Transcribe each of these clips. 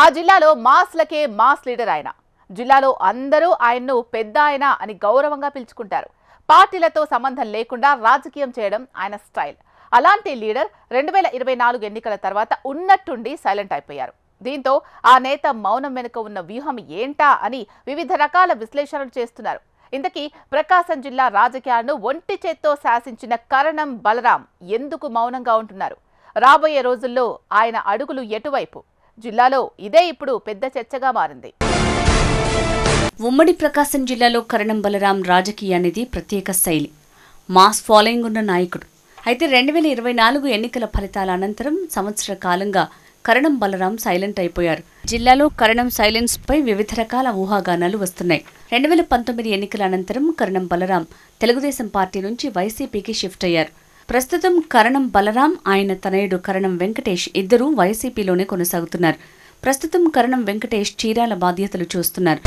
ఆ జిల్లాలో మాస్లకే mass leader ఆయన. జిల్లాలో అందరూ ఆయన్ను పెద్ద ఆయన అని గౌరవంగా పిలుచుకుంటారు. పార్టీలతో సంబంధం లేకుండా రాజకీయం చేయడం ఆయన స్టైల్. అలాంటి లీడర్ 2024 ఎన్నికల తర్వాత ఉన్నట్టుండి సైలెంట్ అయిపోయారు. దీంతో ఆ నేత మౌనం వెనుక ఉన్న వ్యూహం ఏంటా అని వివిధ రకాల విశ్లేషణలు చేస్తున్నారు. ఇంతకీ ప్రకాశం జిల్లా రాజకీయాలను ఒంటి చేత్తో శాసించిన కరణం బలరాం ఎందుకు మౌనంగా ఉంటున్నారు? రాబోయే రోజుల్లో ఆయన అడుగులు ఎటువైపు? జిల్లాలో ఇదే ఇప్పుడు పెద్ద చర్చగా మారింది. ఉమ్మడి ప్రకాశం జిల్లాలో కరణం బలరాం రాజకీయానిది ప్రత్యేక శైలి, మాస్ ఫాలోయింగ్ ఉన్న నాయకుడు. అయితే 2024 ఎన్నికల ఫలితాల అనంతరం సంవత్సర కాలంగా కరణం బలరాం సైలెంట్ అయిపోయారు. జిల్లాలో కరణం సైలెన్స్ పై వివిధ రకాల ఊహాగానాలు వస్తున్నాయి. 2019 ఎన్నికల అనంతరం కరణం బలరాం తెలుగుదేశం పార్టీ నుంచి వైసీపీకి షిఫ్ట్ అయ్యారు. ప్రస్తుతం కరణం బలరాం, ఆయన తనయుడు కరణం వెంకటేష్ ఇద్దరూ వైసీపీలోనే కొనసాగుతున్నారు. ప్రస్తుతం కరణం వెంకటేష్ చీరాల బాధ్యతలు చూస్తున్నారు.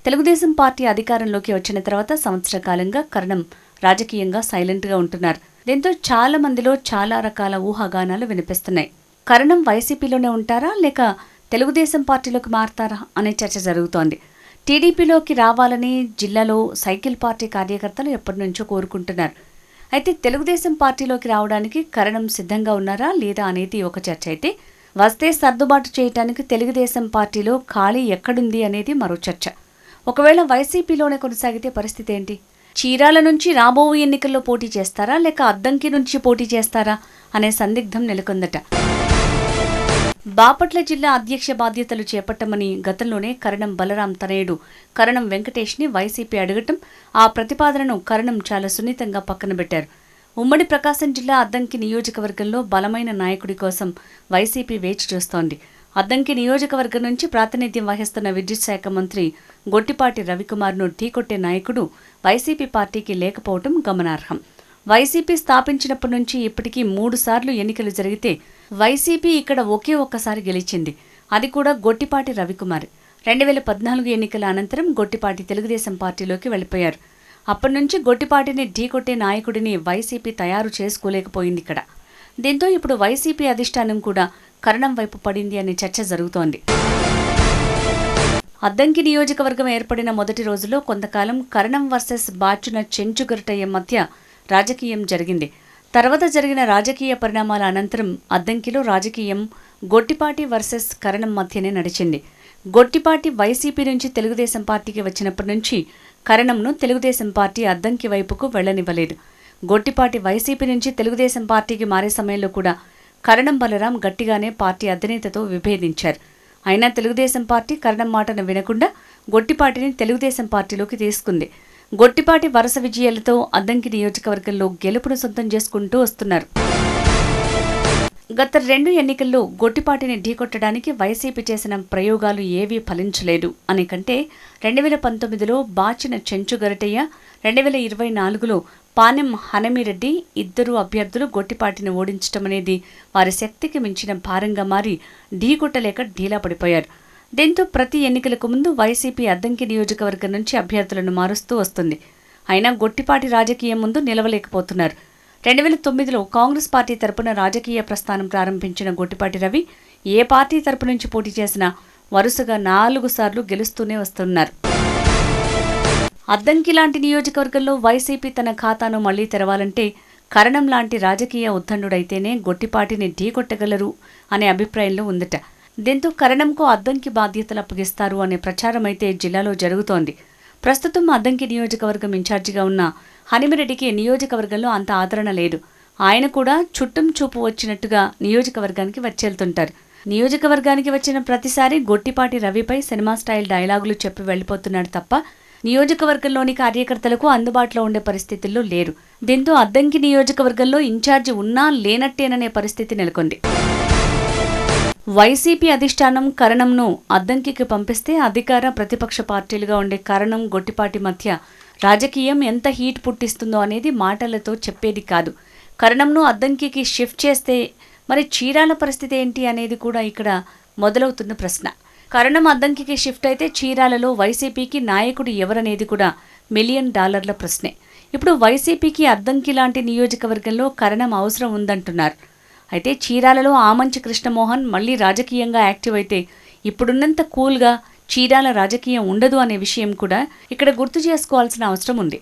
తెలుగుదేశం పార్టీ అధికారంలోకి వచ్చిన తర్వాత సంవత్సర కాలంగా కరణం రాజకీయంగా సైలెంట్గా ఉంటున్నారు. దీంతో చాలా మందిలో చాలా రకాల ఊహాగానాలు వినిపిస్తున్నాయి. కరణం వైసీపీలోనే ఉంటారా లేక తెలుగుదేశం పార్టీలోకి మారతారా అనే చర్చ జరుగుతోంది. టీడీపీలోకి రావాలని జిల్లాలో సైకిల్ పార్టీ కార్యకర్తలు ఎప్పటి నుంచో కోరుకుంటున్నారు. అయితే తెలుగుదేశం పార్టీలోకి రావడానికి కరణం సిద్ధంగా ఉన్నారా లేదా అనేది ఒక చర్చ అయితే, వస్తే సర్దుబాటు చేయడానికి తెలుగుదేశం పార్టీలో ఖాళీ ఎక్కడుంది అనేది మరో చర్చ. ఒకవేళ వైసీపీలోనే కొనసాగితే పరిస్థితి ఏంటి? చీరాల నుంచి రాబోయే ఎన్నికల్లో పోటీ చేస్తారా లేక అద్దంకి నుంచి పోటీ చేస్తారా అనే సందిగ్ధం నెలకొందట. బాపట్ల జిల్లా అధ్యక్ష బాధ్యతలు చేపట్టమని గతంలోనే కరణం బలరాం తనయుడు కరణం వెంకటేష్ని వైసీపీ అడగటం, ఆ ప్రతిపాదనను కరణం చాలా సున్నితంగా పక్కన పెట్టారు. ఉమ్మడి ప్రకాశం జిల్లా అద్దంకి నియోజకవర్గంలో బలమైన నాయకుడి కోసం వైసీపీ వేచి చూస్తోంది. అద్దంకి నియోజకవర్గం నుంచి ప్రాతినిధ్యం వహిస్తున్న విద్యుత్ శాఖ మంత్రి గొట్టిపాటి రవికుమార్ను ఢీకొట్టే నాయకుడు వైసీపీ పార్టీకి లేకపోవడం గమనార్హం. వైసీపీ స్థాపించినప్పటి నుంచి ఇప్పటికీ 3 సార్లు ఎన్నికలు జరిగితే వైసీపీ ఇక్కడ ఒకే ఒక్కసారి గెలిచింది. అది కూడా గొట్టిపాటి రవికుమార్. 2014 ఎన్నికల అనంతరం గొట్టిపాటి తెలుగుదేశం పార్టీలోకి వెళ్లిపోయారు. అప్పటి నుంచి గొట్టిపాటిని ఢీకొట్టే నాయకుడిని వైసీపీ తయారు చేసుకోలేకపోయింది ఇక్కడ. దీంతో ఇప్పుడు వైసీపీ అధిష్టానం కూడా కరణం వైపు పడింది అనే చర్చ జరుగుతోంది. అద్దంకి నియోజకవర్గం ఏర్పడిన మొదటి రోజుల్లో కొంతకాలం కరణం వర్సెస్ బాచున చెంచుగరటయ్య మధ్య రాజకీయం జరిగింది. తర్వాత జరిగిన రాజకీయ పరిణామాల అనంతరం అద్దంకిలో రాజకీయం గొట్టిపాటి వర్సెస్ కరణం మధ్యనే నడిచింది. గొట్టిపాటి వైసీపీ నుంచి తెలుగుదేశం పార్టీకి వచ్చినప్పటి నుంచి కరణంను తెలుగుదేశం పార్టీ అద్దంకి వైపుకు వెళ్లనివ్వలేదు. గొట్టిపాటి వైసీపీ నుంచి తెలుగుదేశం పార్టీకి మారే సమయంలో కూడా కరణం బలరాం గట్టిగానే పార్టీ అధినేతతో విభేదించారు. అయినా తెలుగుదేశం పార్టీ కరణం మాటను వినకుండా గొట్టిపాటిని తెలుగుదేశం పార్టీలోకి తీసుకుంది. గొట్టిపాటి వరుస విజయాలతో అద్దంకి నియోజకవర్గంలో గెలుపును సొంతం చేసుకుంటూ వస్తున్నారు. గత 2 ఎన్నికల్లో గొట్టిపాటిని ఢీకొట్టడానికి వైసీపీ చేసిన ప్రయోగాలు ఏవీ ఫలించలేదు అనే కంటే 2019లో బాచిన చెంచుగరటయ్య, 2024లో పానెం హనమిరెడ్డి ఇద్దరు అభ్యర్థులు గొట్టిపాటిని ఓడించడం అనేది వారి శక్తికి మించిన భారంగా మారి ఢీకొట్టలేక ఢీలా పడిపోయారు. దీంతో ప్రతి ఎన్నికలకు ముందు వైసీపీ అద్దంకి నియోజకవర్గం నుంచి అభ్యర్థులను మారుస్తూ వస్తుంది. అయినా గొట్టిపాటి రాజకీయం ముందు నిలవలేకపోతున్నారు. 2009లో కాంగ్రెస్ పార్టీ తరపున రాజకీయ ప్రస్థానం ప్రారంభించిన గొట్టిపాటి రవి ఏ పార్టీ తరపు నుంచి పోటీ చేసినా వరుసగా 4 సార్లు గెలుస్తూనే వస్తున్నారు. అద్దంకి లాంటి నియోజకవర్గంలో వైసీపీ తన ఖాతాను మళ్లీ తెరవాలంటే కరణం లాంటి రాజకీయ ఉద్దండుడైతేనే గొట్టిపాటిని ఢీకొట్టగలరు అనే అభిప్రాయంలో ఉందట. దీంతో కరణంకు అద్దంకి బాధ్యతలు అప్పగిస్తారు అనే ప్రచారం అయితే జిల్లాలో జరుగుతోంది. ప్రస్తుతం అద్దంకి నియోజకవర్గం ఇన్ఛార్జిగా ఉన్న హనిమిరెడ్డికి నియోజకవర్గంలో అంత ఆదరణ లేదు. ఆయన కూడా చుట్టం చూపు వచ్చినట్టుగా నియోజకవర్గానికి వచ్చేళ్తుంటారు. నియోజకవర్గానికి వచ్చిన ప్రతిసారి గొట్టిపాటి రవిపై సినిమా స్టైల్ డైలాగులు చెప్పి వెళ్లిపోతున్నాడు తప్ప నియోజకవర్గంలోని కార్యకర్తలకు అందుబాటులో ఉండే పరిస్థితుల్లో లేరు. దీంతో అద్దంకి నియోజకవర్గంలో ఇన్ఛార్జి ఉన్నా లేనట్టేననే పరిస్థితి నెలకొంది. వైసీపీ అధిష్టానం కరణంను అద్దంకికి పంపిస్తే అధికార ప్రతిపక్ష పార్టీలుగా ఉండే కరణం గొట్టిపాటి మధ్య రాజకీయం ఎంత హీట్ పుట్టిస్తుందో అనేది మాటలతో చెప్పేది కాదు. కరణంను అద్దంకికి షిఫ్ట్ చేస్తే మరి చీరాల పరిస్థితి ఏంటి అనేది కూడా ఇక్కడ మొదలవుతున్న ప్రశ్న. కరణం అద్దంకికి షిఫ్ట్ అయితే చీరాలలో వైసీపీకి నాయకుడు ఎవరనేది కూడా $1 మిలియన్ ప్రశ్నే. ఇప్పుడు వైసీపీకి అద్దంకి లాంటి నియోజకవర్గంలో కరణం అవసరం ఉందంటున్నారు. అయితే చీరాలలో ఆమంచి కృష్ణమోహన్ మళ్ళీ రాజకీయంగా యాక్టివ్ అయితే ఇప్పుడున్నంత కూల్గా చీరాల రాజకీయం ఉండదు అనే విషయం కూడా ఇక్కడ గుర్తు చేసుకోవాల్సిన అవసరం ఉంది.